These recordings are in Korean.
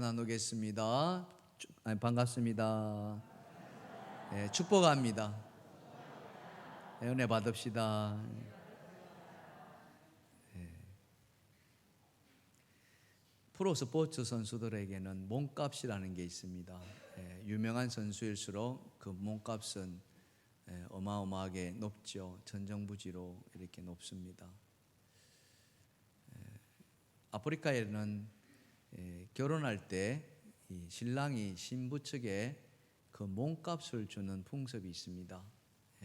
나누겠습니다. 반갑습니다. 네, 축복합니다. 네, 은혜 받읍시다. 네. 프로 스포츠 선수들에게는 몸값이라는 게 있습니다. 네, 유명한 선수일수록 그 몸값은 어마어마하게 높죠. 천정부지로 이렇게 높습니다. 아프리카에는 결혼할 때 이 신랑이 신부 측에 그 몸값을 주는 풍습이 있습니다.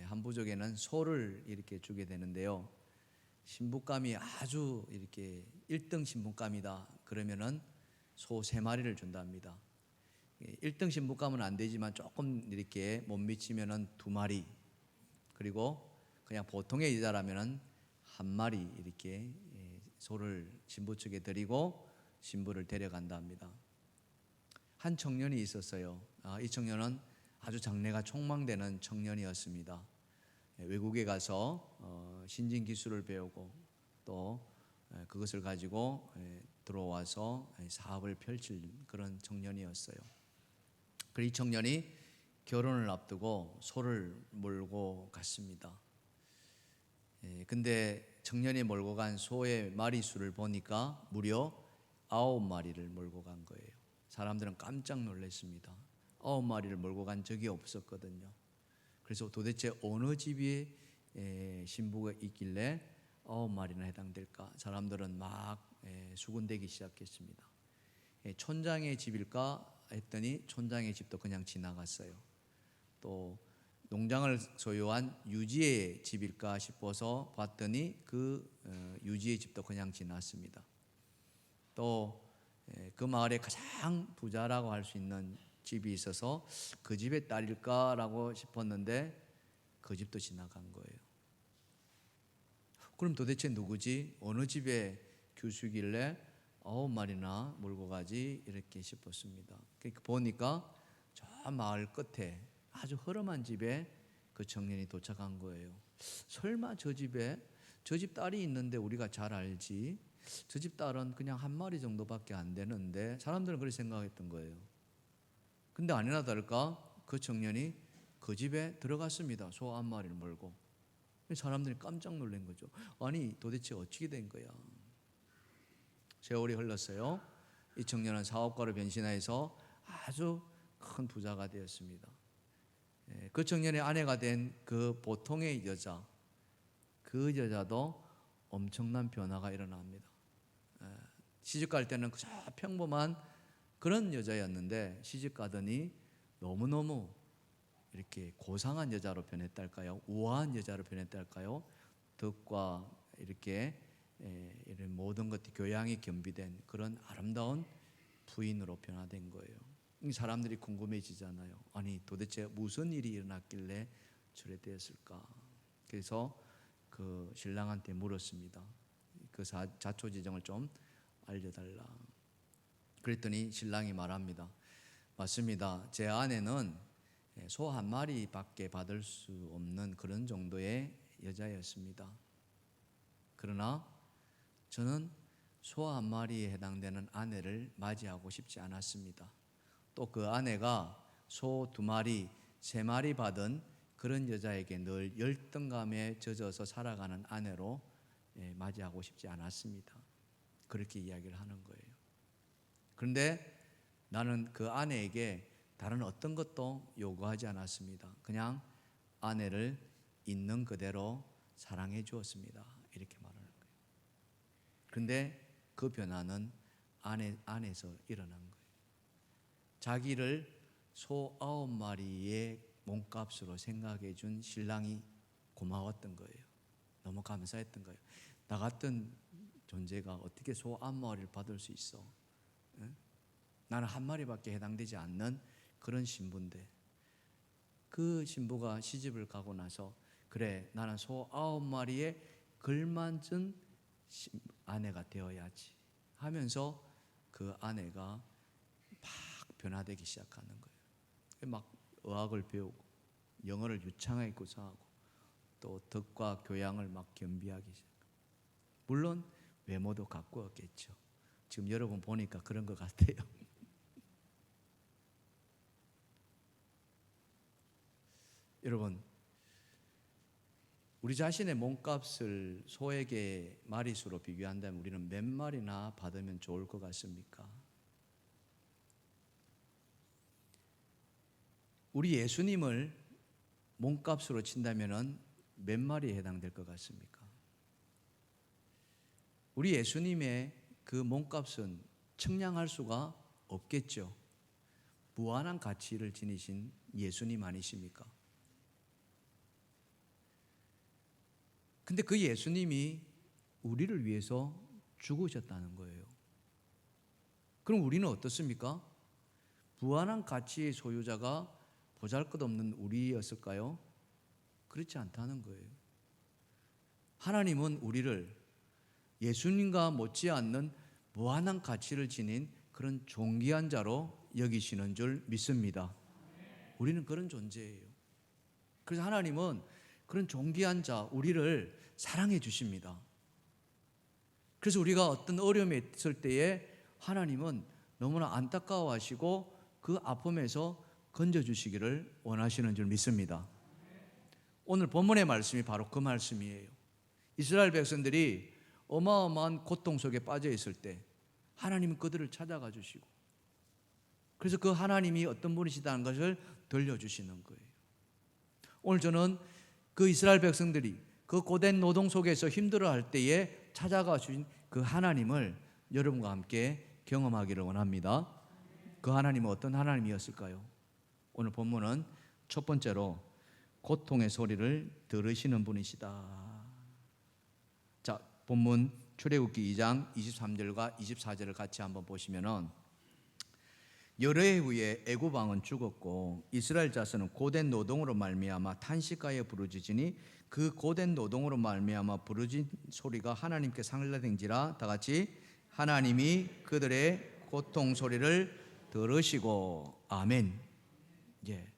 한 부족에는 소를 이렇게 주게 되는데요. 신부감이 아주 이렇게 1등 신부감이다 그러면은 소 3마리를 준답니다. 1등 신부감은 안 되지만 조금 이렇게 못 미치면은 2마리, 그리고 그냥 보통의 여자라면은 1마리 이렇게 소를 신부 측에 드리고 신부를 데려간다 합니다. 한 청년이 있었어요. 이 청년은 아주 장래가 촉망되는 청년이었습니다. 외국에 가서 신진 기술을 배우고 또 그것을 가지고 들어와서 사업을 펼칠 그런 청년이었어요. 그리고 이 청년이 결혼을 앞두고 소를 몰고 갔습니다. 근데 청년이 몰고 간 소의 마리수를 보니까 무려 9마리를 몰고 간 거예요. 사람들은 깜짝 놀랐습니다. 9마리를 몰고 간 적이 없었거든요. 그래서 도대체 어느 집에 신부가 있길래 9마리나 해당될까? 사람들은 막 수군대기 시작했습니다. 촌장의 집일까 했더니 촌장의 집도 그냥 지나갔어요. 또 농장을 소유한 유지의 집일까 싶어서 봤더니 그 유지의 집도 그냥 지났습니다. 또 그 마을에 가장 부자라고 할 수 있는 집이 있어서 그 집의 딸일까라고 싶었는데 그 집도 지나간 거예요. 그럼 도대체 누구지? 어느 집의 규수길래 9마리나 몰고 가지? 이렇게 싶었습니다. 보니까 저 마을 끝에 아주 허름한 집에 그 청년이 도착한 거예요. 설마 저 집 딸이 있는데 우리가 잘 알지? 저 집 딸은 그냥 1마리 정도밖에 안 되는데, 사람들은 그렇게 생각했던 거예요. 근데 아니나 다를까 그 청년이 그 집에 들어갔습니다. 소 1마리를 몰고. 사람들이 깜짝 놀란 거죠. 아니 도대체 어떻게 된 거야? 세월이 흘렀어요. 이 청년은 사업가로 변신해서 아주 큰 부자가 되었습니다. 그 청년의 아내가 된 그 보통의 여자, 그 여자도 엄청난 변화가 일어납니다. 시집 갈 때는 그저 평범한 그런 여자였는데 시집 가더니 너무너무 이렇게 고상한 여자로 변했달까요? 우아한 여자로 변했달까요? 덕과 이렇게 이런 모든 것들이 교양이 겸비된 그런 아름다운 부인으로 변화된 거예요. 사람들이 궁금해지잖아요. 아니 도대체 무슨 일이 일어났길래 저래 되었을까? 그래서 그 신랑한테 물었습니다. 그 자초지종을 좀 알려달라. 그랬더니 신랑이 말합니다. 맞습니다. 제 아내는 소 1마리밖에 받을 수 없는 그런 정도의 여자였습니다. 그러나 저는 소 1마리에 해당되는 아내를 맞이하고 싶지 않았습니다. 또 그 아내가 소 2마리, 3마리 받은 그런 여자에게 늘 열등감에 젖어서 살아가는 아내로 맞이하고 싶지 않았습니다. 그렇게 이야기를 하는 거예요. 그런데 나는 그 아내에게 다른 어떤 것도 요구하지 않았습니다. 그냥 아내를 있는 그대로 사랑해 주었습니다. 이렇게 말하는 거예요. 그런데 그 변화는 안에서 일어난 거예요. 자기를 소 9마리의 몸값으로 생각해 준 신랑이 고마웠던 거예요. 너무 감사했던 거예요. 나 같은 존재가 어떻게 소 1마리를 받을 수 있어? 나는 1마리밖에 해당되지 않는 그런 신부인데, 그 신부가 시집을 가고 나서 그래 나는 소 9마리에 걸맞은 아내가 되어야지 하면서 그 아내가 막 변화되기 시작하는 거예요. 막 의학을 배우고 영어를 유창하게 구사하고 또 덕과 교양을 막 겸비하기 시작하고, 물론 외모도 갖고 왔겠죠. 지금 여러분 보니까 그런 것 같아요. 여러분, 우리 자신의 몸값을 소에게 마리수로 비교한다면 우리는 몇 마리나 받으면 좋을 것 같습니까? 우리 예수님을 몸값으로 친다면 몇 마리에 해당될 것 같습니까? 우리 예수님의 그 몸값은 측량할 수가 없겠죠. 무한한 가치를 지니신 예수님 아니십니까? 근데 그 예수님이 우리를 위해서 죽으셨다는 거예요. 그럼 우리는 어떻습니까? 무한한 가치의 소유자가 보잘것없는 우리였을까요? 그렇지 않다는 거예요. 하나님은 우리를 예수님과 못지않는 무한한 가치를 지닌 그런 존귀한 자로 여기시는 줄 믿습니다. 우리는 그런 존재예요. 그래서 하나님은 그런 존귀한 자 우리를 사랑해 주십니다. 그래서 우리가 어떤 어려움에 있을 때에 하나님은 너무나 안타까워하시고 그 아픔에서 건져주시기를 원하시는 줄 믿습니다. 오늘 본문의 말씀이 바로 그 말씀이에요. 이스라엘 백성들이 어마어마한 고통 속에 빠져 있을 때 하나님은 그들을 찾아가 주시고, 그래서 그 하나님이 어떤 분이시다는 것을 들려주시는 거예요. 오늘 저는 그 이스라엘 백성들이 그 고된 노동 속에서 힘들어할 때에 찾아가 주신 그 하나님을 여러분과 함께 경험하기를 원합니다. 그 하나님은 어떤 하나님이었을까요? 오늘 본문은 첫 번째로 고통의 소리를 들으시는 분이시다. 자, 본문 출애굽기 2장 23절과 24절을 같이 한번 보시면은, 여러 해 후에 애굽 왕은 죽었고 이스라엘 자손은 고된 노동으로 말미암아 탄식하여 부르짖으니 그 고된 노동으로 말미암아 부르짖은 소리가 하나님께 상달된지라. 다 같이 하나님이 그들의 고통 소리를 들으시고. 아멘. 예,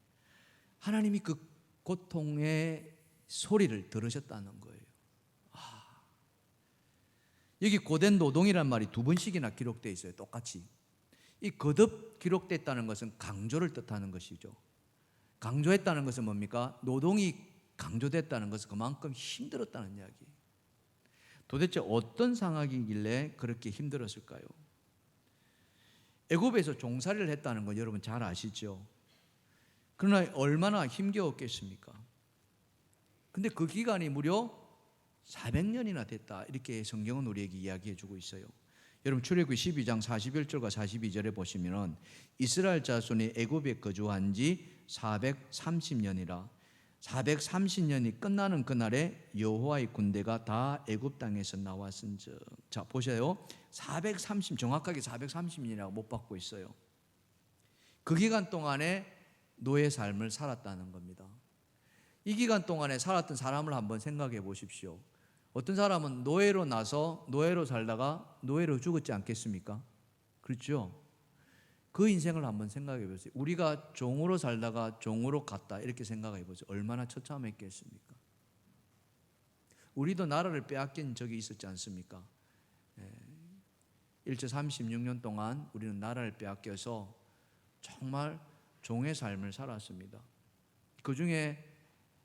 하나님이 그 고통의 소리를 들으셨다는 거예요. 여기 고된 노동이란 말이 두 번씩이나 기록되어 있어요. 똑같이. 이 거듭 기록됐다는 것은 강조를 뜻하는 것이죠. 강조했다는 것은 뭡니까? 노동이 강조됐다는 것은 그만큼 힘들었다는 이야기. 도대체 어떤 상황이길래 그렇게 힘들었을까요? 애굽에서 종살이를 했다는 건 여러분 잘 아시죠? 그러나 얼마나 힘겨웠겠습니까? 근데 그 기간이 무려 400년이나 됐다, 이렇게 성경은 우리에게 이야기해 주고 있어요. 여러분 출애굽기 12장 41절과 42절에 보시면은 이스라엘 자손이 애굽에 거주한 지 430년이라 430년이 끝나는 그날에 여호와의 군대가 다 애굽 땅에서 나왔은즉. 자, 보세요. 430, 정확하게 430년이라고 못 받고 있어요. 그 기간 동안에 노예 삶을 살았다는 겁니다. 이 기간 동안에 살았던 사람을 한번 생각해 보십시오. 어떤 사람은 노예로 나서 노예로 살다가 노예로 죽었지 않겠습니까? 그렇죠? 그 인생을 한번 생각해 보세요. 우리가 종으로 살다가 종으로 갔다, 이렇게 생각해 보세요. 얼마나 처참했겠습니까? 우리도 나라를 빼앗긴 적이 있었지 않습니까? 일제 36년 동안 우리는 나라를 빼앗겨서 정말 종의 삶을 살았습니다. 그 중에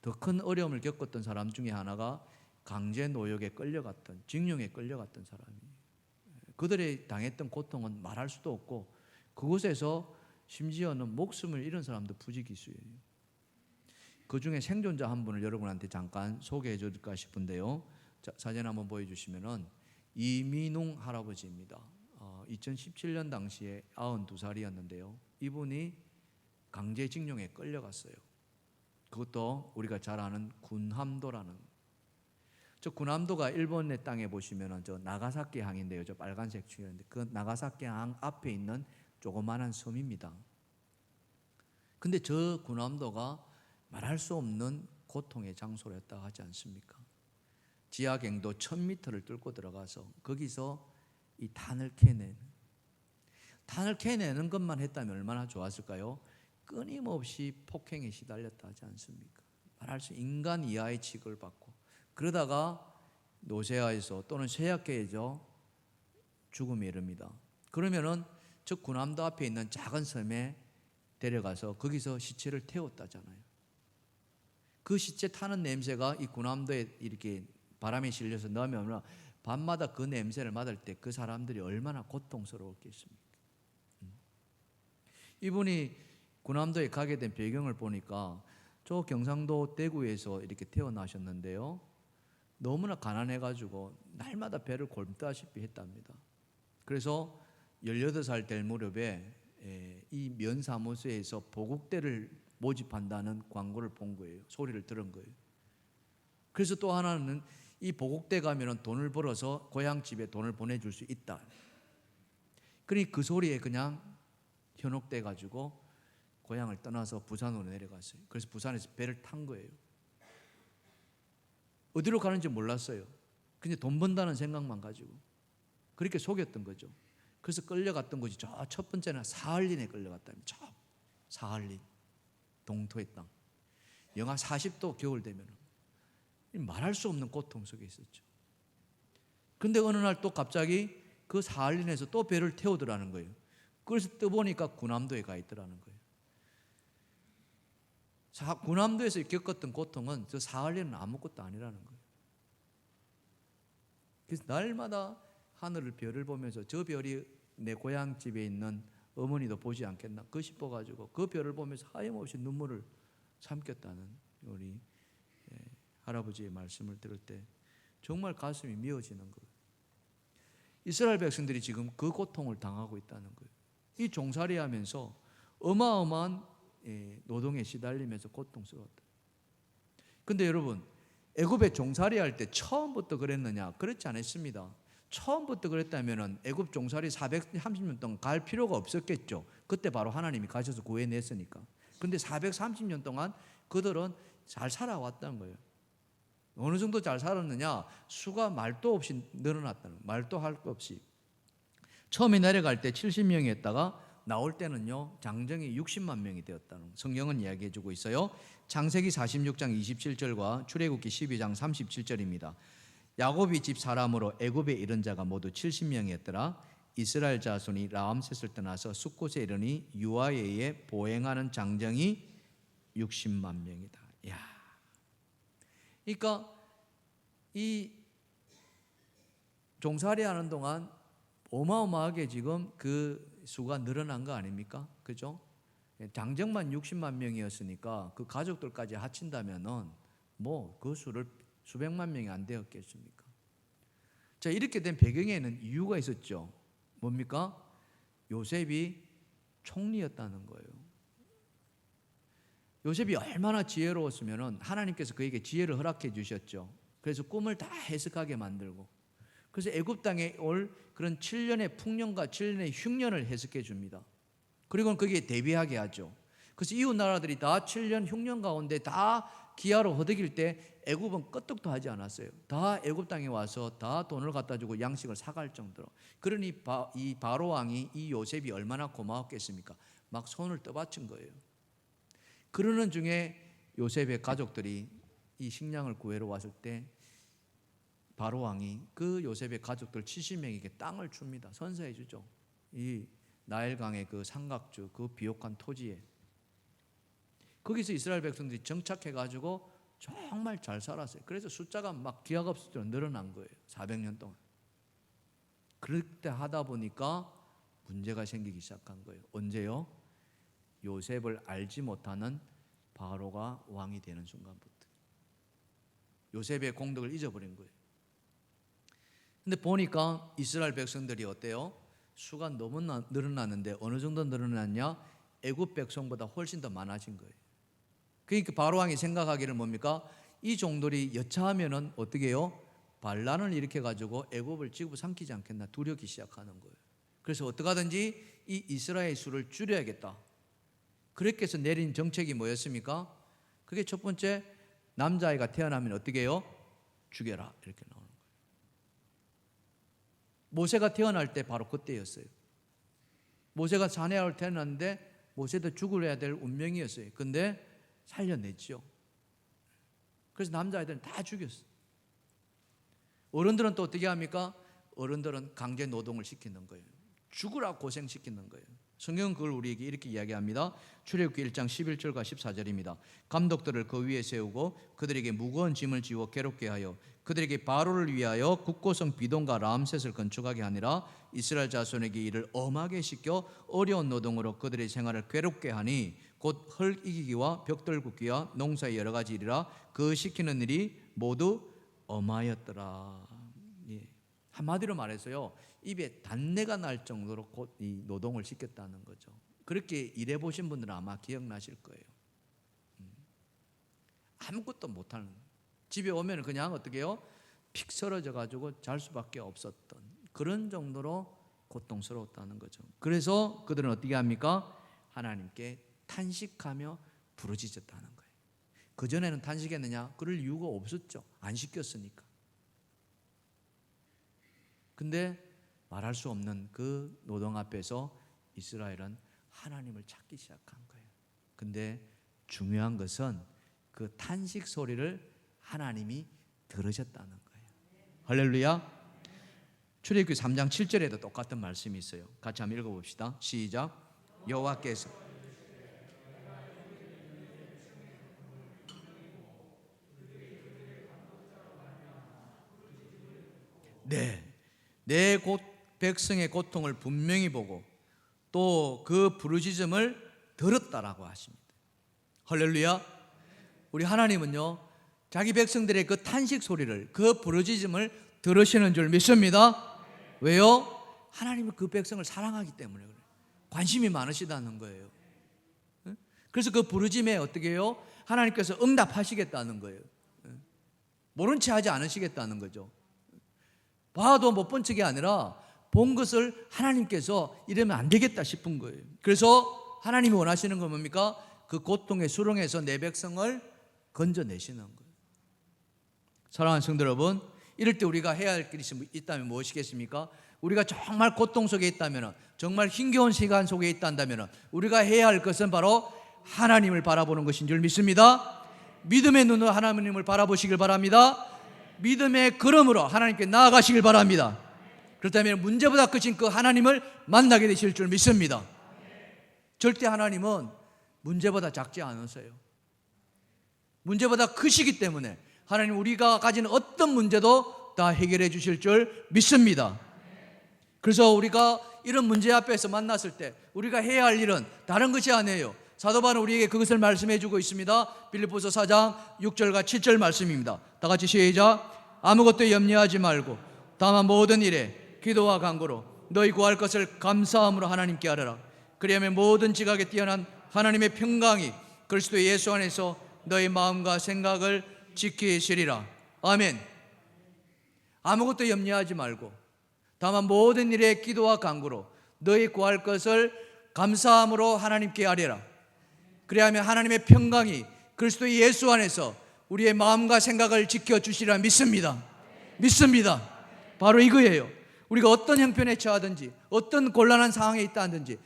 더 큰 어려움을 겪었던 사람 중에 하나가 강제 노역에 끌려갔던, 징용에 끌려갔던 사람이에요. 그들이 당했던 고통은 말할 수도 없고 그곳에서 심지어는 목숨을 잃은 사람도 부지기수예요. 그 중에 생존자 한 분을 여러분한테 잠깐 소개해 줄까 싶은데요. 자, 사진 한번 보여주시면은 이민웅 할아버지입니다. 2017년 당시에 92살이었는데요. 이분이 강제징용에 끌려갔어요. 그것도 우리가 잘 아는 군함도라는, 저 군함도가 일본의 땅에 보시면은 저 나가사키 항인데요. 저 빨간색 칠인데 그 나가사키 항 앞에 있는 조그마한 섬입니다. 근데 저 군함도가 말할 수 없는 고통의 장소였다고 하지 않습니까? 지하경도 1000m를 뚫고 들어가서 거기서 이 탄을 캐내는 것만 했다면 얼마나 좋았을까요? 끊임없이 폭행에 시달렸다 하지 않습니까? 말할 수 인간 이하의 취급을 받고, 그러다가 노쇠하에서 또는 쇠약해져 죽음에 이릅니다. 그러면은 저 군함도 앞에 있는 작은 섬에 데려가서 거기서 시체를 태웠다잖아요. 그 시체 타는 냄새가 이 군함도에 이렇게 바람에 실려서 넣으면 밤마다 그 냄새를 맡을 때 그 사람들이 얼마나 고통스러웠겠습니까? 이분이 군함도에 가게 된 배경을 보니까 저 경상도 대구에서 이렇게 태어나셨는데요, 너무나 가난해가지고 날마다 배를 곪다시피 했답니다. 그래서 18살 될 무렵에 이 면사무소에서 보국대를 모집한다는 광고를 본 거예요. 소리를 들은 거예요. 그래서 또 하나는 이 보국대 가면 돈을 벌어서 고향집에 돈을 보내줄 수 있다. 그러니 그 소리에 그냥 현혹돼 가지고 고향을 떠나서 부산으로 내려갔어요. 그래서 부산에서 배를 탄 거예요. 어디로 가는지 몰랐어요. 근데 돈 번다는 생각만 가지고 그렇게 속였던 거죠. 그래서 끌려갔던 곳이 저 첫 번째는 사할린에 끌려갔답니다. 저 사할린 동토의 땅, 영하 40도 겨울 되면 말할 수 없는 고통 속에 있었죠. 그런데 어느 날 또 갑자기 그 사할린에서 또 배를 태우더라는 거예요. 그래서 떠보니까 군함도에 가 있더라는 거예요. 군함도에서 겪었던 고통은 저 사할린은 아무것도 아니라는 거예요. 그래서 날마다 하늘을 별을 보면서 저 별이 내 고향집에 있는 어머니도 보지 않겠나 그 싶어가지고 그 별을 보면서 하염없이 눈물을 삼켰다는 우리 할아버지의 말씀을 들을 때 정말 가슴이 미어지는 거예요. 이스라엘 백성들이 지금 그 고통을 당하고 있다는 거예요. 이 종살이 하면서 어마어마한 노동에 시달리면서 고통스러웠다. 그런데 여러분, 애굽에 종살이 할 때 처음부터 그랬느냐? 그렇지 않았습니다. 처음부터 그랬다면 애굽 종살이 430년 동안 갈 필요가 없었겠죠. 그때 바로 하나님이 가셔서 구해냈으니까. 그런데 430년 동안 그들은 잘 살아왔다는 거예요. 어느 정도 잘 살았느냐? 수가 말도 없이 늘어났다는 거예요. 말도 할 것 없이. 처음에 내려갈 때 70명이었다가 나올 때는요 장정이 60만 명이 되었다는 성경은 이야기해주고 있어요. 창세기 46장 27절과 출애굽기 12장 37절입니다. 야곱이 집 사람으로 애굽에 이른 자가 모두 70명이었더라. 이스라엘 자손이 라암셋을 떠나서 숫곳에 이르니 유아에에 보행하는 장정이 60만 명이다. 야, 그러니까 이 종살이 하는 동안 어마어마하게 지금 그 수가 늘어난 거 아닙니까? 그죠? 장정만 60만 명이었으니까 그 가족들까지 합친다면은 뭐 그 수를 수백만 명이 안 되었겠습니까? 자, 이렇게 된 배경에는 이유가 있었죠. 뭡니까? 요셉이 총리였다는 거예요. 요셉이 얼마나 지혜로웠으면은 하나님께서 그에게 지혜를 허락해 주셨죠. 그래서 꿈을 다 해석하게 만들고, 그래서 애굽 땅에 올 그런 7년의 풍년과 7년의 흉년을 해석해 줍니다. 그리고는 거기에 대비하게 하죠. 그래서 이웃 나라들이 다 7년 흉년 가운데 다 기아로 허덕일 때 애굽은 끄떡도 하지 않았어요. 다 애굽 땅에 와서 다 돈을 갖다 주고 양식을 사갈 정도로. 그러니 이 바로 왕이 이 요셉이 얼마나 고마웠겠습니까? 막 손을 떠받친 거예요. 그러는 중에 요셉의 가족들이 이 식량을 구해러 왔을 때 바로 왕이 그 요셉의 가족들 70명에게 땅을 줍니다. 선사해 주죠. 이 나일강의 그 삼각주 그 비옥한 토지에. 거기서 이스라엘 백성들이 정착해 가지고 정말 잘 살았어요. 그래서 숫자가 막 기하가 없을 정도로 늘어난 거예요. 400년 동안. 그럴 때 하다 보니까 문제가 생기기 시작한 거예요. 언제요? 요셉을 알지 못하는 바로가 왕이 되는 순간부터. 요셉의 공덕을 잊어버린 거예요. 근데 보니까 이스라엘 백성들이 어때요? 수가 너무 늘어났는데 어느 정도 늘어났냐? 애굽 백성보다 훨씬 더 많아진 거예요. 그러니까 바로 왕이 생각하기를 뭡니까? 이 종들이 여차하면은 어떻게 해요? 반란을 일으켜 가지고 애굽을 집어삼키지 않겠나 두려기 시작하는 거예요. 그래서 어떡하든지 이 이스라엘 수를 줄여야겠다. 그렇게 해서 내린 정책이 뭐였습니까? 그게 첫 번째, 남자아이가 태어나면 어떻게 해요? 죽여라, 이렇게 나오는 거예요. 모세가 태어날 때 바로 그때였어요. 모세가 사내아를 태어났는데 모세도 죽어야 될 운명이었어요. 근데 살려냈죠. 그래서 남자아이들은 다 죽였어요. 어른들은 또 어떻게 합니까? 어른들은 강제 노동을 시키는 거예요. 죽으라 고생시키는 거예요. 성경은 그걸 우리에게 이렇게 이야기합니다. 출애굽기 1장 11절과 14절입니다. 감독들을 그 위에 세우고 그들에게 무거운 짐을 지워 괴롭게 하여 그들에게 바로를 위하여 국고성 비돈과 람셋을 건축하게 하니라. 이스라엘 자손에게 이를 엄하게 시켜 어려운 노동으로 그들의 생활을 괴롭게 하니 곧 흙 이기기와 벽돌 굽기와 농사의 여러 가지 일이라. 그 시키는 일이 모두 엄하였더라. 예. 한마디로 말해서요, 입에 단내가 날 정도로 곧 이 노동을 시켰다는 거죠. 그렇게 일해 보신 분들은 아마 기억나실 거예요. 아무것도 못하는, 집에 오면 그냥 어떻게 해요? 픽 쓰러져 가지고 잘 수밖에 없었던 그런 정도로 고통스러웠다는 거죠. 그래서 그들은 어떻게 합니까? 하나님께 탄식하며 부르짖었다는 거예요. 그전에는 탄식했느냐? 그럴 이유가 없었죠. 안 시켰으니까. 근데 말할 수 없는 그 노동 앞에서 이스라엘은 하나님을 찾기 시작한 거예요. 근데 중요한 것은 그 탄식 소리를 하나님이 들으셨다는 거예요. 할렐루야. 출애굽기 3장 7절에도 똑같은 말씀이 있어요. 같이 한번 읽어봅시다. 시작. 여호와께서 내 백성의 고통을 분명히 보고 또 그 부르짖음을 들었다라고 하십니다. 할렐루야. 우리 하나님은요, 자기 백성들의 그 탄식 소리를, 그 부르짖음을 들으시는 줄 믿습니다. 왜요? 하나님은 그 백성을 사랑하기 때문에 그래요. 관심이 많으시다는 거예요. 그래서 그 부르짖음에 어떻게 해요? 하나님께서 응답하시겠다는 거예요. 모른 채 하지 않으시겠다는 거죠. 봐도 못 본 척이 아니라 본 것을 하나님께서 이러면 안 되겠다 싶은 거예요. 그래서 하나님이 원하시는 건 뭡니까? 그 고통의 수렁에서 내 백성을 건져내시는 거예요. 사랑하는 성도 여러분, 이럴 때 우리가 해야 할 길이 있다면 무엇이겠습니까? 우리가 정말 고통 속에 있다면, 정말 힘겨운 시간 속에 있다면 우리가 해야 할 것은 바로 하나님을 바라보는 것인 줄 믿습니다. 믿음의 눈으로 하나님을 바라보시길 바랍니다. 믿음의 걸음으로 하나님께 나아가시길 바랍니다. 그렇다면 문제보다 크신 그 하나님을 만나게 되실 줄 믿습니다. 절대 하나님은 문제보다 작지 않으세요. 문제보다 크시기 때문에 하나님 우리가 가진 어떤 문제도 다 해결해 주실 줄 믿습니다. 그래서 우리가 이런 문제 앞에서 만났을 때 우리가 해야 할 일은 다른 것이 아니에요. 사도 바울은 우리에게 그것을 말씀해 주고 있습니다. 빌립보서 4장 6절과 7절 말씀입니다. 다 같이 시작. 아무것도 염려하지 말고 다만 모든 일에 기도와 간구로 너희 구할 것을 감사함으로 하나님께 아뢰라. 그리하면 모든 지각에 뛰어난 하나님의 평강이 그리스도 예수 안에서 너희 마음과 생각을 지키시리라. 아멘. 아무것도 염려하지 말고 다만 모든 일에 기도와 간구로 너희 구할 것을 감사함으로 하나님께 아뢰라. 그리하면 하나님의 평강이 그리스도 예수 안에서 우리의 마음과 생각을 지켜주시리라 믿습니다. 믿습니다. 바로 이거예요. 우리가 어떤 형편에 처하든지 어떤 곤란한 상황에 있다 하든지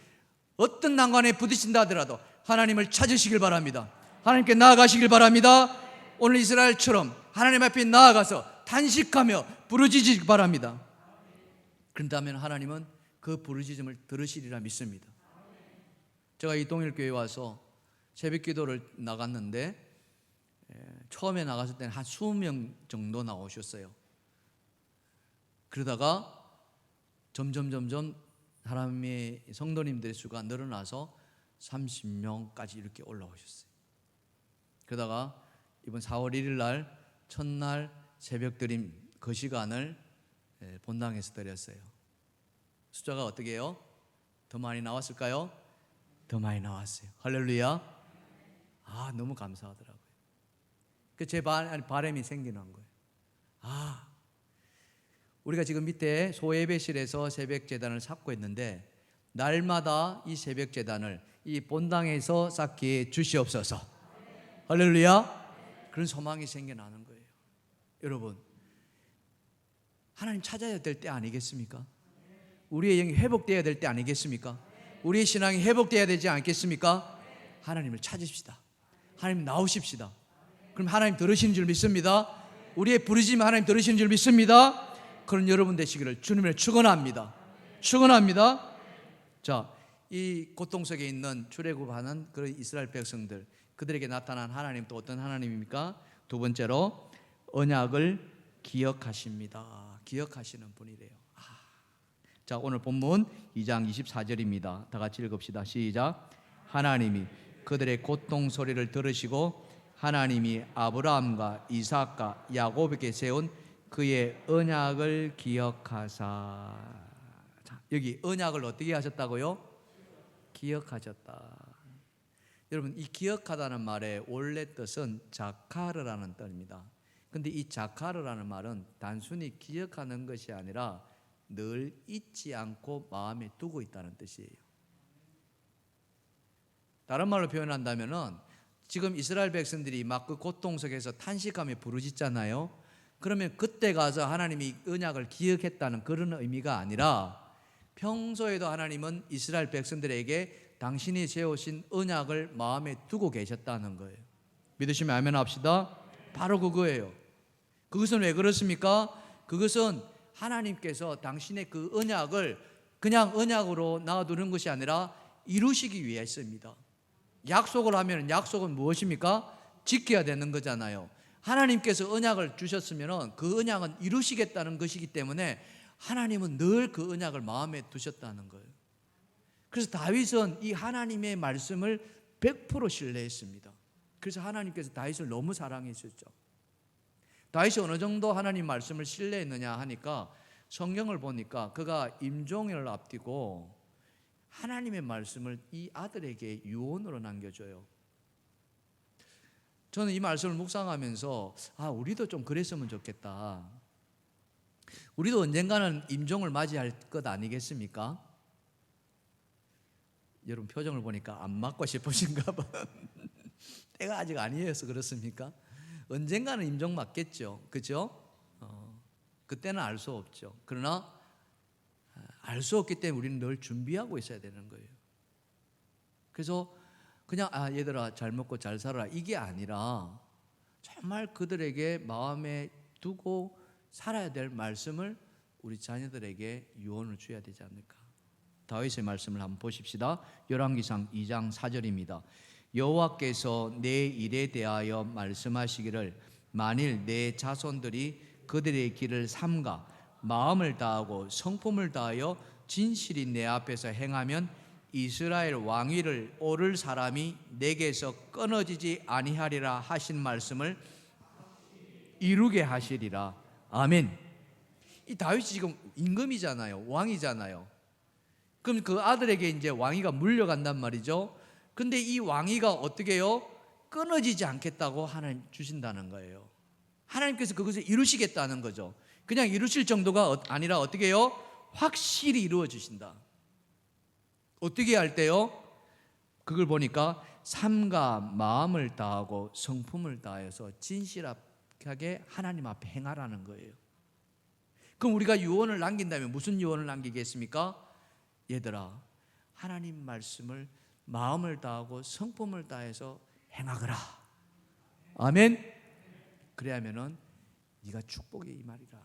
어떤 난관에 부딪힌다 하더라도 하나님을 찾으시길 바랍니다. 하나님께 나아가시길 바랍니다. 오늘 이스라엘처럼 하나님 앞에 나아가서 탄식하며 부르짖으시기 바랍니다. 그런다면 하나님은 그 부르짖음을 들으시리라 믿습니다. 제가 이 동일교회에 와서 새벽 기도를 나갔는데 처음에 나갔을 때는 한 20명 정도 나오셨어요. 그러다가 점점 사람의 성도님들의 수가 늘어나서 30명까지 이렇게 올라오셨어요. 그러다가 이번 4월 1일 날 첫날 새벽 드림 그 시간을 본당에서 드렸어요. 숫자가 어떻게 해요? 더 많이 나왔을까요? 더 많이 나왔어요. 할렐루야. 너무 감사하더라고요. 제 바람이 생기는 거예요. 우리가 지금 밑에 소예배실에서 새벽 제단을 쌓고 있는데 날마다 이 새벽 제단을 이 본당에서 쌓게 주시옵소서. 할렐루야. 그런 소망이 생겨나는 거예요. 여러분, 하나님 찾아야 될 때 아니겠습니까? 우리의 영이 회복되어야 될 때 아니겠습니까? 우리의 신앙이 회복되어야 되지 않겠습니까? 하나님을 찾으십시다. 하나님 나오십시다. 그럼 하나님 들으시는 줄 믿습니다. 우리의 부르짖음 하나님 들으시는 줄 믿습니다. 그런 여러분 되시기를 주님을 축원합니다. 축원합니다. 자, 이 고통 속에 있는 출애굽하는 그런 이스라엘 백성들, 그들에게 나타난 하나님 또 어떤 하나님입니까? 두 번째로 언약을 기억하십니다. 기억하시는 분이래요. 자, 오늘 본문 2장 24절입니다. 다 같이 읽읍시다. 시작. 하나님이 그들의 고통 소리를 들으시고 하나님이 아브라함과 이삭과 야곱에게 세운 그의 언약을 기억하사. 자, 여기 언약을 어떻게 하셨다고요? 기억하셨다. 여러분, 이 기억하다는 말의 원래 뜻은 자카르라는 뜻입니다. 근데 이 자카르라는 말은 단순히 기억하는 것이 아니라 늘 잊지 않고 마음에 두고 있다는 뜻이에요. 다른 말로 표현한다면은 지금 이스라엘 백성들이 막 그 고통 속에서 탄식하며 부르짖잖아요. 그러면 그때 가서 하나님이 언약을 기억했다는 그런 의미가 아니라 평소에도 하나님은 이스라엘 백성들에게 당신이 세우신 언약을 마음에 두고 계셨다는 거예요. 믿으시면 아멘 합시다. 바로 그거예요. 그것은 왜 그렇습니까? 그것은 하나님께서 당신의 그 언약을 그냥 언약으로 놔두는 것이 아니라 이루시기 위해서입니다. 약속을 하면 약속은 무엇입니까? 지켜야 되는 거잖아요. 하나님께서 언약을 주셨으면 그 언약은 이루시겠다는 것이기 때문에 하나님은 늘 그 언약을 마음에 두셨다는 거예요. 그래서 다윗은 이 하나님의 말씀을 100% 신뢰했습니다. 그래서 하나님께서 다윗을 너무 사랑했었죠. 다윗이 어느 정도 하나님 말씀을 신뢰했느냐 하니까 성경을 보니까 그가 임종을 앞두고 하나님의 말씀을 이 아들에게 유언으로 남겨줘요. 저는 이 말씀을 묵상하면서 우리도 좀 그랬으면 좋겠다. 우리도 언젠가는 임종을 맞이할 것 아니겠습니까? 여러분 표정을 보니까 안 맞고 싶으신가 봐. 때가 아직 아니어서 그렇습니까? 언젠가는 임종 맞겠죠. 그렇죠? 그때는 알 수 없죠. 그러나 알 수 없기 때문에 우리는 늘 준비하고 있어야 되는 거예요. 그래서 그냥 얘들아 잘 먹고 잘 살아라 이게 아니라 정말 그들에게 마음에 두고 살아야 될 말씀을 우리 자녀들에게 유언을 줘야 되지 않을까. 다윗의 말씀을 한번 보십시다. 열왕기상 2장 4절입니다. 여호와께서 내 일에 대하여 말씀하시기를 만일 내 자손들이 그들의 길을 삼가 마음을 다하고 성품을 다하여 진실이 내 앞에서 행하면 이스라엘 왕위를 오를 사람이 내게서 끊어지지 아니하리라 하신 말씀을 이루게 하시리라. 아멘. 이 다윗이 지금 임금이잖아요. 왕이잖아요. 그럼 그 아들에게 이제 왕위가 물려간단 말이죠. 근데 이 왕위가 어떻게 해요? 끊어지지 않겠다고 하나님 주신다는 거예요. 하나님께서 그것을 이루시겠다는 거죠. 그냥 이루실 정도가 아니라 어떻게 해요? 확실히 이루어 주신다. 어떻게 할 때요? 그걸 보니까 삶과 마음을 다하고 성품을 다해서 진실하게 하나님 앞에 행하라는 거예요. 그럼 우리가 유언을 남긴다면 무슨 유언을 남기겠습니까? 얘들아, 하나님 말씀을 마음을 다하고 성품을 다해서 행하거라. 아멘. 그래야면은 네가 축복의 이 말이라.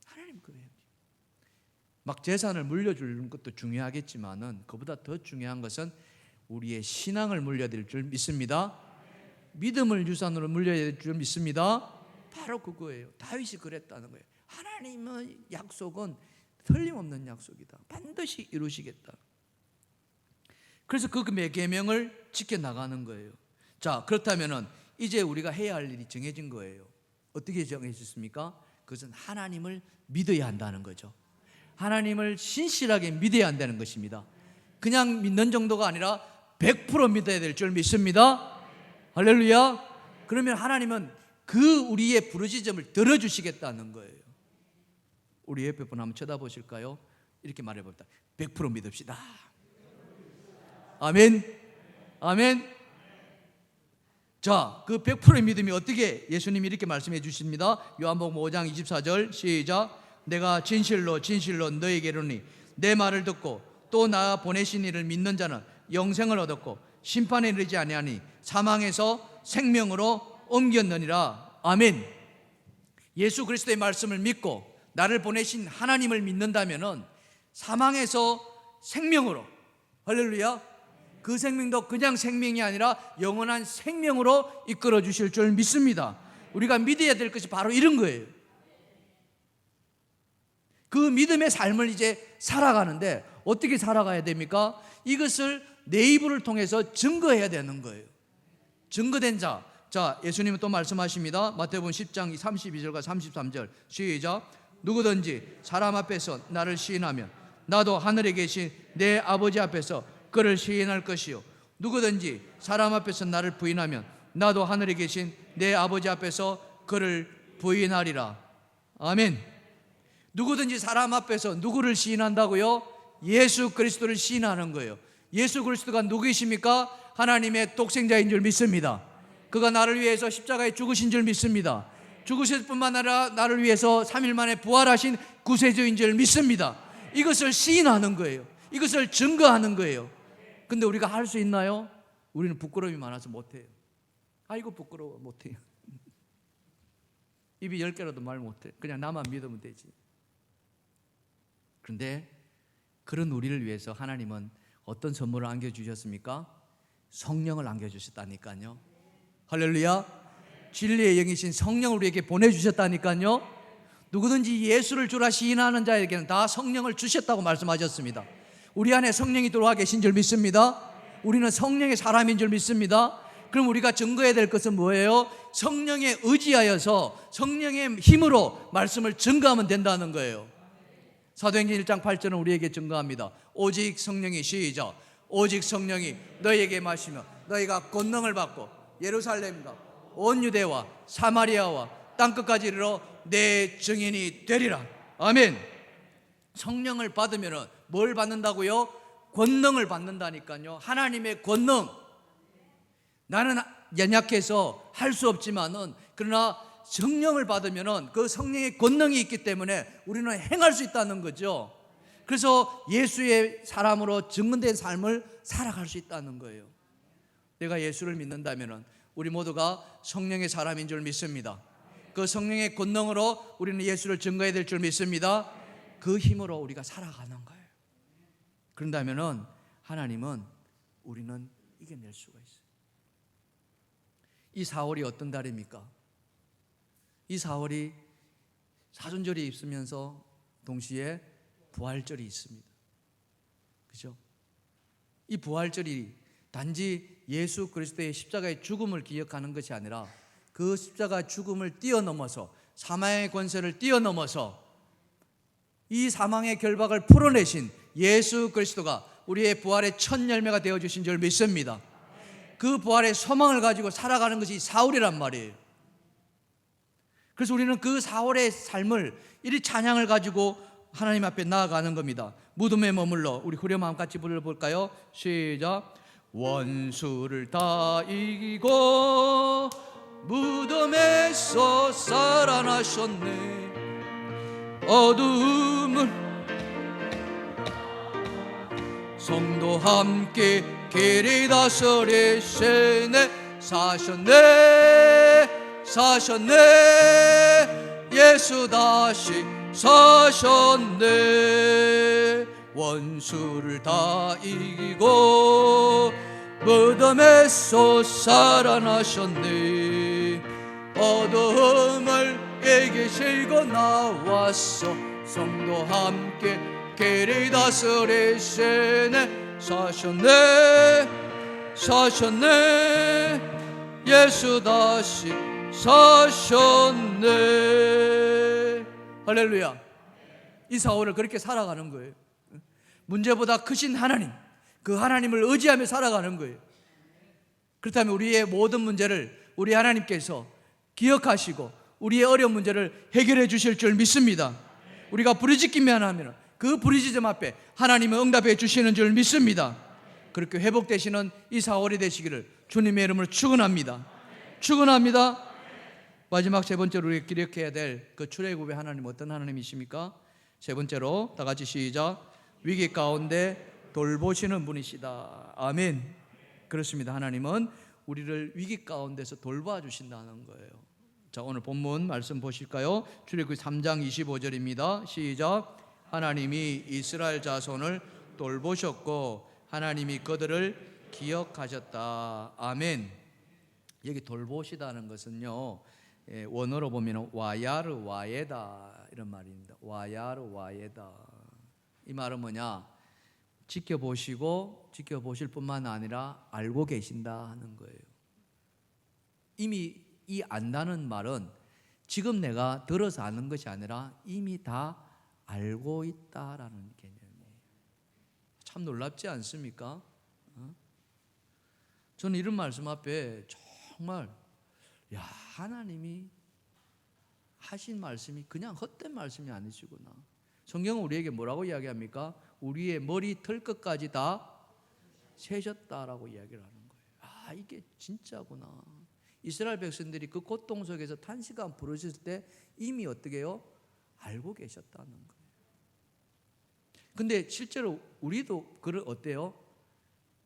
하나님 그래요. 막 재산을 물려주는 것도 중요하겠지만은 그보다 더 중요한 것은 우리의 신앙을 물려드릴 줄 믿습니다. 믿음을 유산으로 물려드릴 줄 믿습니다. 바로 그거예요. 다윗이 그랬다는 거예요. 하나님의 약속은 틀림없는 약속이다. 반드시 이루시겠다. 그래서 그 계명을 지켜나가는 거예요. 자, 그렇다면은 이제 우리가 해야 할 일이 정해진 거예요. 어떻게 정해졌습니까? 그것은 하나님을 믿어야 한다는 거죠. 하나님을 신실하게 믿어야 한다는 것입니다. 그냥 믿는 정도가 아니라 100% 믿어야 될 줄 믿습니다. 할렐루야. 그러면 하나님은 그 우리의 부르짖음을 들어주시겠다는 거예요. 우리 옆에 분 한번 쳐다보실까요? 이렇게 말해봅니다. 100% 믿읍시다. 아멘. 아멘. 자, 그 100%의 믿음이 어떻게 예수님이 이렇게 말씀해 주십니다. 요한복음 5장 24절 시작. 내가 진실로 너에게 이르노니 내 말을 듣고 또 나 보내신 이를 믿는 자는 영생을 얻었고 심판에 이르지 아니하니 사망에서 생명으로 옮겼느니라. 아멘. 예수 그리스도의 말씀을 믿고 나를 보내신 하나님을 믿는다면은 사망에서 생명으로, 할렐루야, 그 생명도 그냥 생명이 아니라 영원한 생명으로 이끌어 주실 줄 믿습니다. 우리가 믿어야 될 것이 바로 이런 거예요. 그 믿음의 삶을 이제 살아가는데 어떻게 살아가야 됩니까? 이것을 내 입을 통해서 증거해야 되는 거예요. 증거된 자. 자, 예수님은 또 말씀하십니다. 마태복음 10장 32절과 33절 시작. 누구든지 사람 앞에서 나를 시인하면 나도 하늘에 계신 내 아버지 앞에서 그를 시인할 것이요, 누구든지 사람 앞에서 나를 부인하면 나도 하늘에 계신 내 아버지 앞에서 그를 부인하리라. 아멘. 누구든지 사람 앞에서 누구를 시인한다고요? 예수 그리스도를 시인하는 거예요. 예수 그리스도가 누구이십니까? 하나님의 독생자인 줄 믿습니다. 그가 나를 위해서 십자가에 죽으신 줄 믿습니다. 죽으실 뿐만 아니라 나를 위해서 3일 만에 부활하신 구세주인 줄 믿습니다. 이것을 시인하는 거예요. 이것을 증거하는 거예요. 근데 우리가 할 수 있나요? 우리는 부끄러움이 많아서 못해요. 아이고 부끄러워, 못해요. 입이 10개라도 말 못해. 그냥 나만 믿으면 되지. 그런데 그런 우리를 위해서 하나님은 어떤 선물을 안겨주셨습니까? 성령을 안겨주셨다니까요. 할렐루야. 진리의 영이신 성령을 우리에게 보내주셨다니까요. 누구든지 예수를 주라 시인하는 자에게는 다 성령을 주셨다고 말씀하셨습니다. 우리 안에 성령이 들어와 계신 줄 믿습니다. 우리는 성령의 사람인 줄 믿습니다. 그럼 우리가 증거해야 될 것은 뭐예요? 성령에 의지하여서 성령의 힘으로 말씀을 증거하면 된다는 거예요. 사도행전 1장 8절은 우리에게 증거합니다. 오직 성령이, 시작, 오직 성령이 너희에게 마시며 너희가 권능을 받고 예루살렘과 온 유대와 사마리아와 땅끝까지 이르러 내 증인이 되리라. 아멘. 성령을 받으면 뭘 받는다고요? 권능을 받는다니까요. 하나님의 권능. 나는 연약해서 할 수 없지만은 그러나 성령을 받으면 그 성령의 권능이 있기 때문에 우리는 행할 수 있다는 거죠. 그래서 예수의 사람으로 증언된 삶을 살아갈 수 있다는 거예요. 내가 예수를 믿는다면 우리 모두가 성령의 사람인 줄 믿습니다. 그 성령의 권능으로 우리는 예수를 증거해야 될 줄 믿습니다. 그 힘으로 우리가 살아가는 거예요. 그런다면 하나님은 우리는 이겨낼 수가 있어요. 이 4월이 어떤 달입니까? 이 4월이 사순절이 있으면서 동시에 부활절이 있습니다. 그죠? 이 부활절이 단지 예수 그리스도의 십자가의 죽음을 기억하는 것이 아니라 그 십자가 죽음을 뛰어넘어서 사망의 권세를 뛰어넘어서 이 사망의 결박을 풀어내신 예수 그리스도가 우리의 부활의 첫 열매가 되어주신 줄 믿습니다. 그 부활의 소망을 가지고 살아가는 것이 4월이란 말이에요. 그래서 우리는 그 4월의 삶을 이리 찬양을 가지고 하나님 앞에 나아가는 겁니다. 무덤에 머물러 우리 후렴 같이 불러볼까요? 시작. 원수를 다 이기고 무덤에서 살아나셨네. 어두움을 성도 함께 길이 다스리시네. 사셨네 예수 다시 사셨네. 원수를 다 이기고 무덤에서 살아나셨네. 어두움을 이기시고 나왔어. 성도 함께 길이 다스리시네. 사셨네 예수 다시 사셨네. 할렐루야. 이 4월을 그렇게 살아가는 거예요. 문제보다 크신 하나님, 그 하나님을 의지하며 살아가는 거예요. 그렇다면 우리의 모든 문제를 우리 하나님께서 기억하시고 우리의 어려운 문제를 해결해 주실 줄 믿습니다. 우리가 부르짖기만 하면 그 부르짖음 앞에 하나님은 응답해 주시는 줄 믿습니다. 그렇게 회복되시는 이 4월이 되시기를 주님의 이름으로 축원합니다. 마지막 세 번째로 우리가 기억해야 될 그 출애굽의 하나님, 어떤 하나님이십니까? 세 번째로 다 같이 시작. 위기 가운데 돌보시는 분이시다. 아멘. 그렇습니다. 하나님은 우리를 위기 가운데서 돌봐주신다는 거예요. 자, 오늘 본문 말씀 보실까요? 출애굽기 3장 25절입니다. 시작. 하나님이 이스라엘 자손을 돌보셨고 하나님이 그들을 기억하셨다. 아멘. 여기 돌보시다는 것은요, 원어로 보면 와야르 와예다 이런 말입니다. 와야르 와예다. 이 말은 뭐냐? 지켜보실 뿐만 아니라 알고 계신다 하는 거예요. 이미 이 안다는 말은 지금 내가 들어서 아는 것이 아니라 이미 다 알고 있다라는 개념이에요. 참 놀랍지 않습니까? 저는 이런 말씀 앞에 정말 하나님이 하신 말씀이 그냥 헛된 말씀이 아니시구나. 성경은 우리에게 뭐라고 이야기합니까? 우리의 머리 털끝까지 다 세셨다라고 이야기를 하는 거예요. 이게 진짜구나. 이스라엘 백성들이 그 고통 속에서 탄식함 부르셨을 때 이미 어떻게 해요? 알고 계셨다는 거예요. 근데 실제로 우리도 어때요?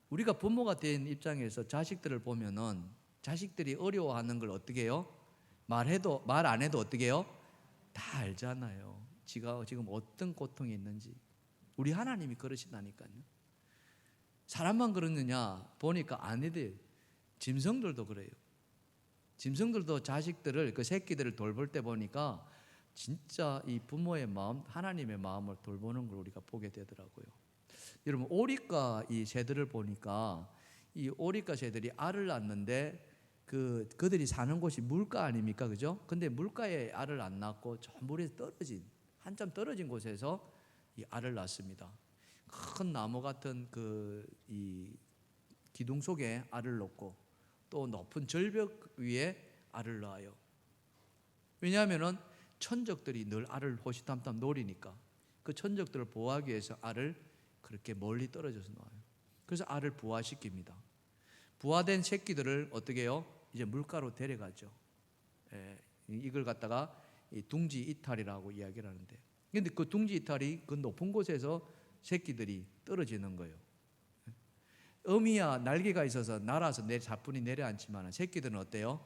우리가 부모가 된 입장에서 자식들을 보면은 자식들이 어려워하는 걸 어떻게 해요? 말 안 해도 어떻게 해요? 다 알잖아요. 지가 지금 어떤 고통이 있는지. 우리 하나님이 그러시다니까요. 사람만 그러느냐 보니까 아니들 짐승들도 그래요. 짐승들도 자식들을 그 새끼들을 돌볼 때 보니까 진짜 이 부모의 마음, 하나님의 마음을 돌보는 걸 우리가 보게 되더라고요. 여러분 오리과 이 새들을 보니까 이 오리과 새들이 알을 낳는데 그들이 사는 곳이 물가 아닙니까, 그죠? 근데 물가에 알을 안 낳고 저 물에서 한참 떨어진 곳에서 이 알을 낳습니다. 큰 나무 같은 이 기둥 속에 알을 놓고 또 높은 절벽 위에 알을 낳아요. 왜냐하면은 천적들이 늘 알을 호시탐탐 노리니까 그 천적들을 보호하기 위해서 알을 그렇게 멀리 떨어져서 놓아요. 그래서 알을 부화시킵니다. 부화된 새끼들을 어떻게 해요? 이제 물가로 데려가죠. 이걸 갖다가 둥지 이탈이라고 이야기를 하는데, 근데 그 둥지 이탈이 그 높은 곳에서 새끼들이 떨어지는 거예요. 어미야 날개가 있어서 날아서 자뿐히 내려앉지만 새끼들은 어때요?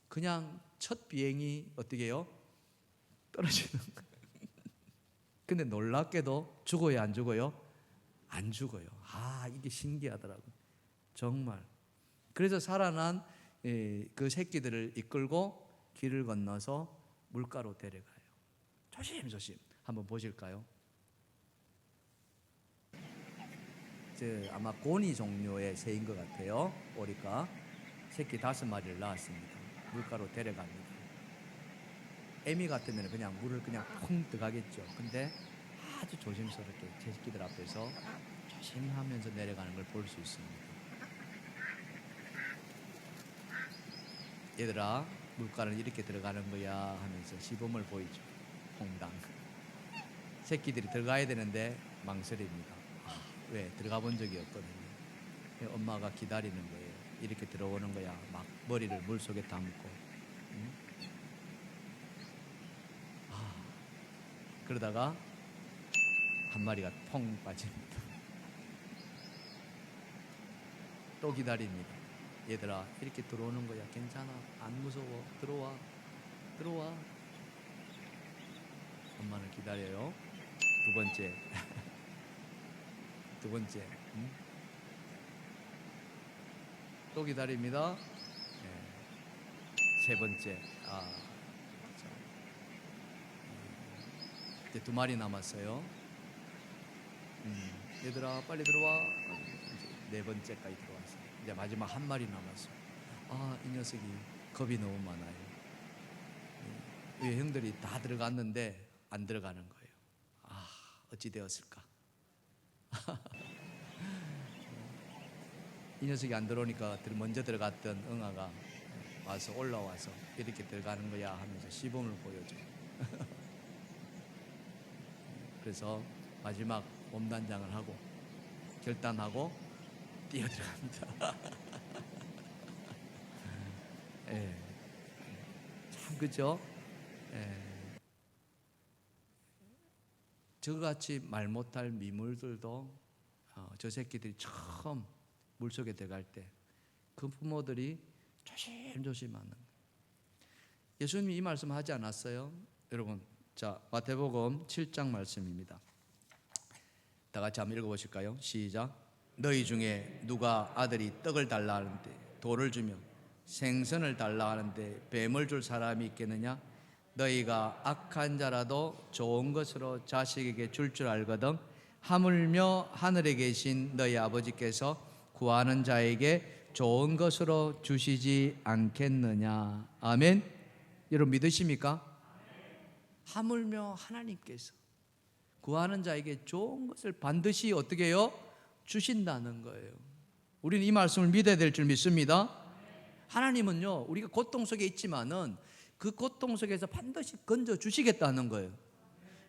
그냥 첫 비행이 어떻게 해요? 떨어지는 거예요. 근데 놀랍게도 죽어요, 안 죽어요? 안 죽어요. 이게 신기하더라고요. 정말. 그래서 살아난 그 새끼들을 이끌고 길을 건너서 물가로 데려가요. 조심조심 한번 보실까요? 아마 고니 종류의 새인 것 같아요. 오리가 새끼 5마리를 낳았습니다. 물가로 데려갑니다. 애미 같으면 그냥 물을 그냥 펑 들어가겠죠. 근데 아주 조심스럽게 제 새끼들 앞에서 조심하면서 내려가는 걸 볼 수 있습니다. 얘들아, 물가는 이렇게 들어가는 거야 하면서 시범을 보이죠. 퐁당. 새끼들이 들어가야 되는데 망설입니다. 왜? 들어가 본 적이 없거든요. 엄마가 기다리는 거예요. 이렇게 들어오는 거야. 막 머리를 물속에 담고. 그러다가 한 마리가 퐁 빠집니다. 또 기다립니다. 얘들아, 이렇게 들어오는 거야. 괜찮아. 안 무서워. 들어와. 엄마는 기다려요. 두 번째. 또 기다립니다. 세 번째. 이제 2마리 남았어요. 얘들아 빨리 들어와. 이제 4번째까지 들어왔어요. 이제 마지막 1마리 남았어요. 이 녀석이 겁이 너무 많아요. 왜 형들이 다 들어갔는데 안 들어가는 거예요. 어찌 되었을까? 이 녀석이 안 들어오니까 먼저 들어갔던 응아가 와서 올라와서 이렇게 들어가는 거야 하면서 시범을 보여줘. 그래서 마지막 몸단장을 하고 결단하고 뛰어 들어갑니다. 참 그죠? 저같이 말 못할 미물들도 저 새끼들이 처음 물속에 들어갈 때 그 부모들이 조심조심 하는 거예요. 예수님이 이 말씀 하지 않았어요? 여러분, 자 마태복음 7장 말씀입니다. 다 같이 한번 읽어보실까요? 시작. 너희 중에 누가 아들이 떡을 달라 하는데 돌을 주며 생선을 달라 하는데 뱀을 줄 사람이 있겠느냐? 너희가 악한 자라도 좋은 것으로 자식에게 줄 알거든 하물며 하늘에 계신 너희 아버지께서 구하는 자에게 좋은 것으로 주시지 않겠느냐. 아멘. 여러분 믿으십니까? 하물며 하나님께서 구하는 자에게 좋은 것을 반드시 어떻게 해요? 주신다는 거예요. 우리는 이 말씀을 믿어야 될 줄 믿습니다. 하나님은요, 우리가 고통 속에 있지만은 그 고통 속에서 반드시 건져 주시겠다는 거예요.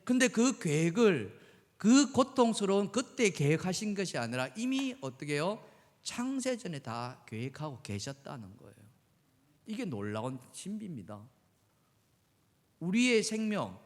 근데 그 계획을 그 고통스러운 그때 계획하신 것이 아니라 이미 어떻게 해요? 창세전에 다 계획하고 계셨다는 거예요. 이게 놀라운 신비입니다. 우리의 생명,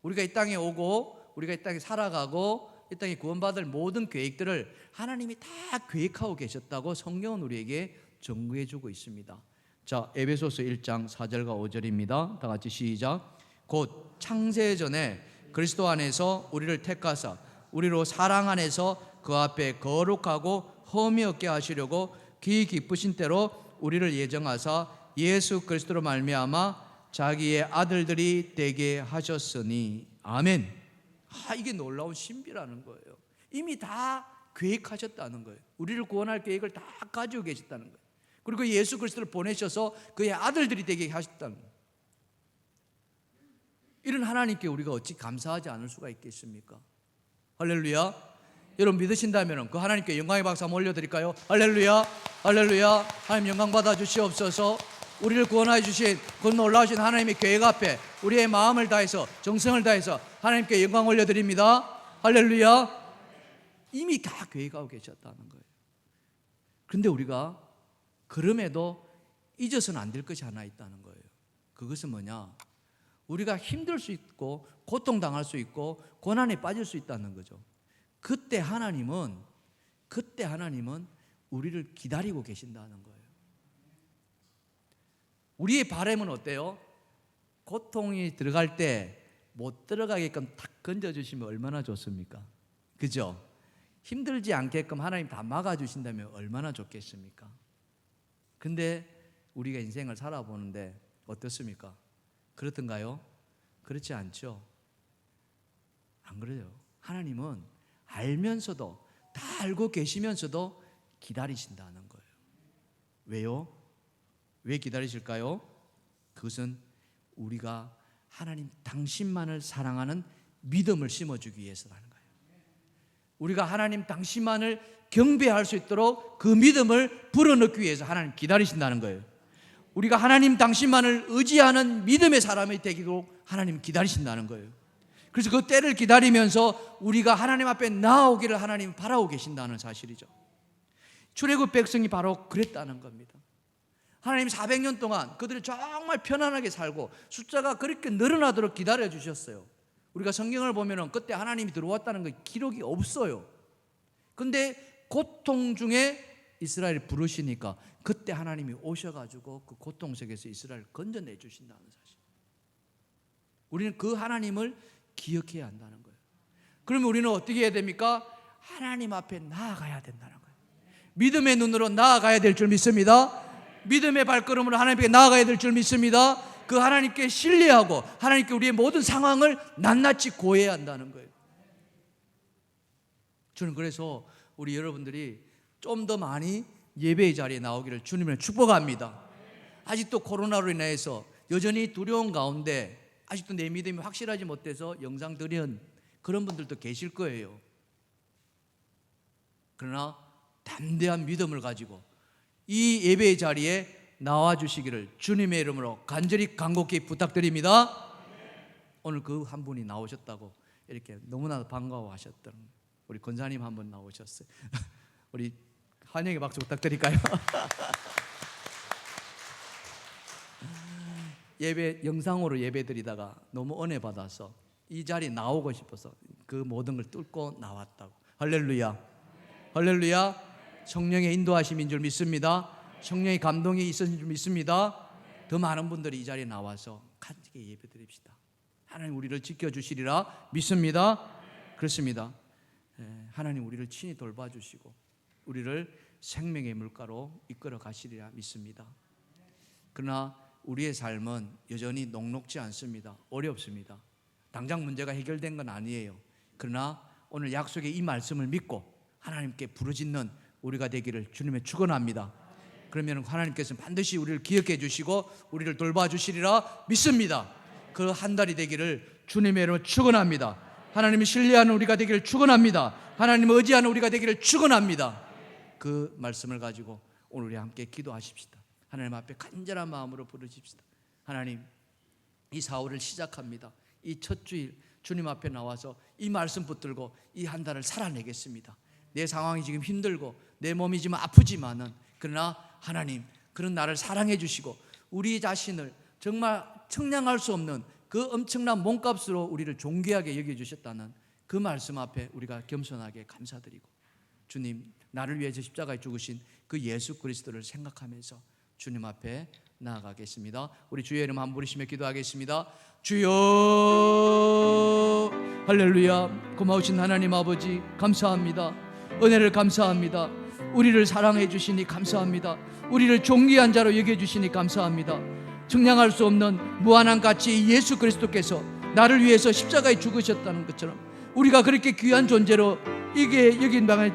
우리가 이 땅에 오고 우리가 이 땅에 살아가고 이 땅에 구원받을 모든 계획들을 하나님이 다 계획하고 계셨다고 성경은 우리에게 증거해 주고 있습니다. 자, 에베소서 1장 4절과 5절입니다. 다 같이 시작. 곧 창세전에 그리스도 안에서 우리를 택하사 우리로 사랑 안에서 그 앞에 거룩하고 흠이 없게 하시려고 기 기쁘신 대로 우리를 예정하사 예수 그리스도로 말미암아 자기의 아들들이 되게 하셨으니. 아멘. 이게 놀라운 신비라는 거예요. 이미 다 계획하셨다는 거예요. 우리를 구원할 계획을 다 가지고 계셨다는 거예요. 그리고 예수 그리스도를 보내셔서 그의 아들들이 되게 하셨다는 거예요. 이런 하나님께 우리가 어찌 감사하지 않을 수가 있겠습니까? 할렐루야. 여러분 믿으신다면 그 하나님께 영광의 박수 한번 올려드릴까요? 할렐루야, 할렐루야. 하나님 영광 받아 주시옵소서. 우리를 구원하여 주신 그 놀라우신 하나님의 계획 앞에 우리의 마음을 다해서 정성을 다해서 하나님께 영광 올려드립니다. 할렐루야. 이미 다 계획하고 계셨다는 거예요. 그런데 우리가 그럼에도 잊어서는 안 될 것이 하나 있다는 거예요. 그것은 뭐냐? 우리가 힘들 수 있고 고통당할 수 있고 고난에 빠질 수 있다는 거죠. 그때 하나님은 우리를 기다리고 계신다는 거예요. 우리의 바람은 어때요? 고통이 들어갈 때 못 들어가게끔 탁 건져주시면 얼마나 좋습니까? 그죠? 힘들지 않게끔 하나님 다 막아주신다면 얼마나 좋겠습니까? 근데 우리가 인생을 살아보는데 어떻습니까? 그렇던가요? 그렇지 않죠? 안 그래요. 하나님은 알면서도 다 알고 계시면서도 기다리신다는 거예요. 왜요? 왜 기다리실까요? 그것은 우리가 하나님 당신만을 사랑하는 믿음을 심어주기 위해서라는 거예요. 우리가 하나님 당신만을 경배할 수 있도록 그 믿음을 불어넣기 위해서 하나님 기다리신다는 거예요. 우리가 하나님 당신만을 의지하는 믿음의 사람이 되기로 하나님 기다리신다는 거예요. 그래서 그 때를 기다리면서 우리가 하나님 앞에 나아오기를 하나님 바라고 계신다는 사실이죠. 출애굽 백성이 바로 그랬다는 겁니다. 하나님 400년 동안 그들이 정말 편안하게 살고 숫자가 그렇게 늘어나도록 기다려 주셨어요. 우리가 성경을 보면 그때 하나님이 들어왔다는 거 기록이 없어요. 근데 고통 중에 이스라엘을 부르시니까 그때 하나님이 오셔가지고 그 고통 속에서 이스라엘을 건져내 주신다는 사실. 우리는 그 하나님을 기억해야 한다는 거예요. 그러면 우리는 어떻게 해야 됩니까? 하나님 앞에 나아가야 된다는 거예요. 믿음의 눈으로 나아가야 될 줄 믿습니다. 믿음의 발걸음으로 하나님께 나아가야 될 줄 믿습니다. 그 하나님께 신뢰하고 하나님께 우리의 모든 상황을 낱낱이 고해야 한다는 거예요. 저는 그래서 우리 여러분들이 좀 더 많이 예배의 자리에 나오기를 주님을 축복합니다. 아직도 코로나로 인해서 여전히 두려운 가운데 아직도 내 믿음이 확실하지 못해서 영상 드린 그런 분들도 계실 거예요. 그러나 담대한 믿음을 가지고 이 예배의 자리에 나와 주시기를 주님의 이름으로 간절히 간곡히 부탁드립니다. 오늘 그 한 분이 나오셨다고 이렇게 너무나 반가워하셨던 우리 권사님 한 분 나오셨어요. 우리 환영의 박수 부탁드릴까요? 예배 영상으로 예배드리다가 너무 은혜 받아서 이 자리에 나오고 싶어서 그 모든 걸 뚫고 나왔다고. 할렐루야, 할렐루야. 성령의 인도하심인 줄 믿습니다. 성령의 감동이 있으신 줄 믿습니다. 더 많은 분들이 이 자리에 나와서 간절히 예배드립시다. 하나님 우리를 지켜주시리라 믿습니다. 그렇습니다. 하나님 우리를 친히 돌봐주시고 우리를 생명의 물가로 이끌어 가시리라 믿습니다. 그러나 우리의 삶은 여전히 녹록지 않습니다. 어렵습니다. 당장 문제가 해결된 건 아니에요. 그러나 오늘 약속의 이 말씀을 믿고 하나님께 부르짖는 우리가 되기를 주님의 축원합니다. 그러면 하나님께서는 반드시 우리를 기억해 주시고 우리를 돌봐주시리라 믿습니다. 그 한 달이 되기를 주님의 이름으로 축원합니다. 하나님을 신뢰하는 우리가 되기를 축원합니다. 하나님을 의지하는 우리가 되기를 축원합니다. 그 말씀을 가지고 오늘 우리 함께 기도하십시다. 하나님 앞에 간절한 마음으로 부르십시다. 하나님, 이 4월을 시작합니다. 이 첫 주일 주님 앞에 나와서 이 말씀 붙들고 이 한 달을 살아내겠습니다. 내 상황이 지금 힘들고 내 몸이 지금 아프지만은 그러나 하나님, 그런 나를 사랑해 주시고 우리 자신을 정말 청량할 수 없는 그 엄청난 몸값으로 우리를 존귀하게 여겨주셨다는 그 말씀 앞에 우리가 겸손하게 감사드리고, 주님, 나를 위해서 십자가에 죽으신 그 예수 그리스도를 생각하면서 주님 앞에 나아가겠습니다. 우리 주의 이름 한 부르시며 기도하겠습니다. 주여, 할렐루야. 고마우신 하나님 아버지 감사합니다. 은혜를 감사합니다. 우리를 사랑해 주시니 감사합니다. 우리를 존귀한 자로 여겨주시니 감사합니다. 측량할 수 없는 무한한 가치 예수 그리스도께서 나를 위해서 십자가에 죽으셨다는 것처럼 우리가 그렇게 귀한 존재로 이게 여긴 방을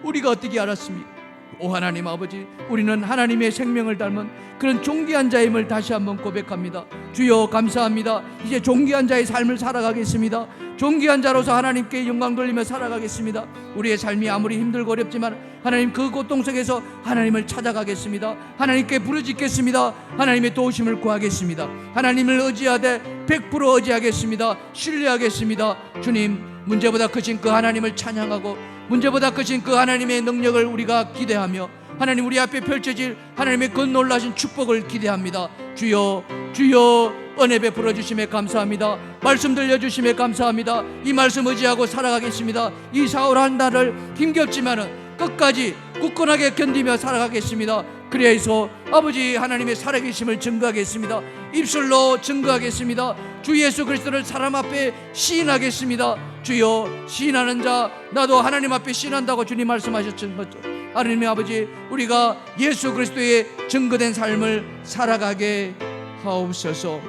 우리가 어떻게 알았습니까? 오 하나님 아버지, 우리는 하나님의 생명을 닮은 그런 존귀한 자임을 다시 한번 고백합니다. 주여 감사합니다. 이제 존귀한 자의 삶을 살아가겠습니다. 존귀한 자로서 하나님께 영광 돌리며 살아가겠습니다. 우리의 삶이 아무리 힘들고 어렵지만 하나님 그 고통 속에서 하나님을 찾아가겠습니다. 하나님께 부르짖겠습니다. 하나님의 도우심을 구하겠습니다. 하나님을 의지하되 100% 의지하겠습니다. 신뢰하겠습니다. 주님, 문제보다 크신 그 하나님을 찬양하고 문제보다 크신 그 하나님의 능력을 우리가 기대하며 하나님 우리 앞에 펼쳐질 하나님의 그 놀라신 축복을 기대합니다. 주여, 주여, 은혜 베풀어 주심에 감사합니다. 말씀 들려주심에 감사합니다. 이 말씀 의지하고 살아가겠습니다. 이 4월 한 달을 힘겹지만은 끝까지 굳건하게 견디며 살아가겠습니다. 그래서 아버지 하나님의 살아계심을 증거하겠습니다. 입술로 증거하겠습니다. 주 예수 그리스도를 사람 앞에 시인하겠습니다. 주여, 시인하는 자 나도 하나님 앞에 시인한다고 주님 말씀하셨던 것처럼 하나님의 아버지, 우리가 예수 그리스도의 증거된 삶을 살아가게 하옵소서.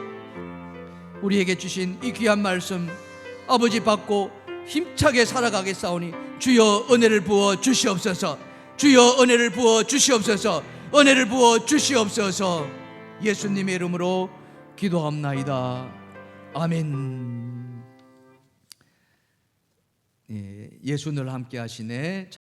우리에게 주신 이 귀한 말씀 아버지 받고 힘차게 살아가겠사오니 주여 은혜를 부어 주시옵소서. 주여 은혜를 부어 주시옵소서. 은혜를 부어 주시옵소서. 예수님의 이름으로 기도합나이다. 아멘. 예수 늘 함께 하시네.